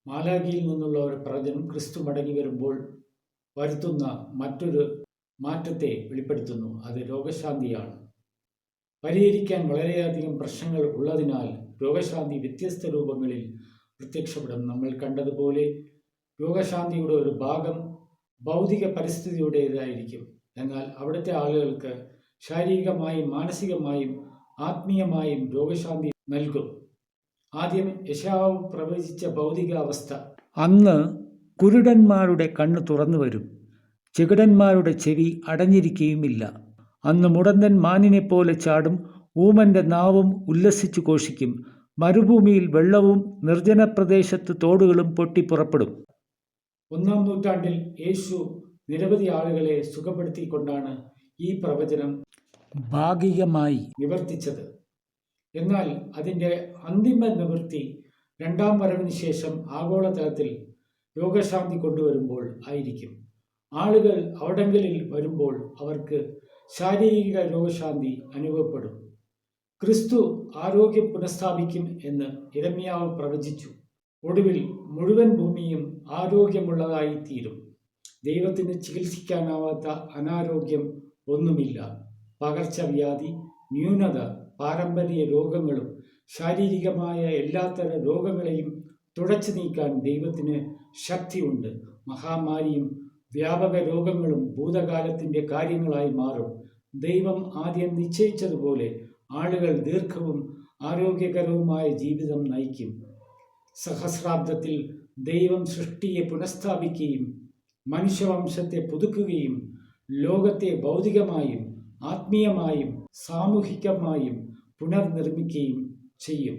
മാലാഖിയിൽ നിന്നുള്ള ഒരു പ്രവചനം ക്രിസ്തു മടങ്ങി വരുമ്പോൾ വരുത്തുന്ന മറ്റൊരു മാറ്റത്തെ വെളിപ്പെടുത്തുന്നു. അത് രോഗശാന്തിയാണ്. പരിഹരിക്കാൻ വളരെയധികം പ്രശ്നങ്ങൾ ഉള്ളതിനാൽ രോഗശാന്തി വ്യത്യസ്ത രൂപങ്ങളിൽ പ്രത്യക്ഷപ്പെടും. നമ്മൾ കണ്ടതുപോലെ രോഗശാന്തിയുടെ ഒരു ഭാഗം ഭൗതിക പരിസ്ഥിതിയുടേതായിരിക്കും. എന്നാൽ അവിടുത്തെ ആളുകൾക്ക് ശാരീരികമായും മാനസികമായും ആത്മീയമായും രോഗശാന്തി നൽകും. ആദ്യം യെശയ്യാവ് പ്രവചിച്ച ഭൗതികാവസ്ഥ. അന്ന് കുരുടന്മാരുടെ കണ്ണ് തുറന്നു വരും, ചെകിടന്മാരുടെ ചെവി അടഞ്ഞിരിക്കുകയുമില്ല. അന്ന് മുടന്തൻ മാനിനെ പോലെ ചാടും, ഊമന്റെ നാവും ഉല്ലസിച്ചു ഘോഷിക്കും. മരുഭൂമിയിൽ വെള്ളവും നിർജ്ജന പ്രദേശത്ത് തോടുകളും പൊട്ടിപ്പുറപ്പെടും. 1-ാം നൂറ്റാണ്ടിൽ യേശു നിരവധി ആളുകളെ സുഖപ്പെടുത്തിക്കൊണ്ടാണ് ഈ പ്രവചനം ഭാഗികമായി നിവർത്തിച്ചത്. എന്നാൽ അതിൻ്റെ അന്തിമ നിവൃത്തി 2-ാം വരവിന് ശേഷം ആഗോളതലത്തിൽ രോഗശാന്തി കൊണ്ടുവരുമ്പോൾ ആയിരിക്കും. ആളുകൾ അവിടങ്ങളിൽ വരുമ്പോൾ അവർക്ക് ശാരീരിക രോഗശാന്തി അനുഭവപ്പെടും. ക്രിസ്തു ആരോഗ്യം പുനഃസ്ഥാപിക്കും എന്ന് യിരെമ്യാവ് പ്രവചിച്ചു. ഒടുവിൽ മുഴുവൻ ഭൂമിയും ആരോഗ്യമുള്ളതായി തീരും. ദൈവത്തിന് ചികിത്സിക്കാനാവാത്ത അനാരോഗ്യം ഒന്നുമില്ല. പകർച്ചവ്യാധി, ന്യൂനത, പാരമ്പര്യ രോഗങ്ങളും ശാരീരികമായ എല്ലാത്തരം രോഗങ്ങളെയും തുടച്ചു നീക്കാൻ ദൈവത്തിന് ശക്തിയുണ്ട്. മഹാമാരിയും വ്യാപക രോഗങ്ങളും ഭൂതകാലത്തിൻ്റെ കാര്യങ്ങളായി മാറും. ദൈവം ആദ്യം നിശ്ചയിച്ചതുപോലെ ആളുകൾ ദീർഘവും ആരോഗ്യകരവുമായ ജീവിതം നയിക്കും. സഹസ്രാബ്ദത്തിൽ ദൈവം സൃഷ്ടിയെ പുനഃസ്ഥാപിക്കുകയും മനുഷ്യവംശത്തെ പുതുക്കുകയും ലോകത്തെ ഭൗതികമായും ആത്മീയമായും സാമൂഹികമായും പുനർനിർമ്മിക്കുകയും ചെയ്യും.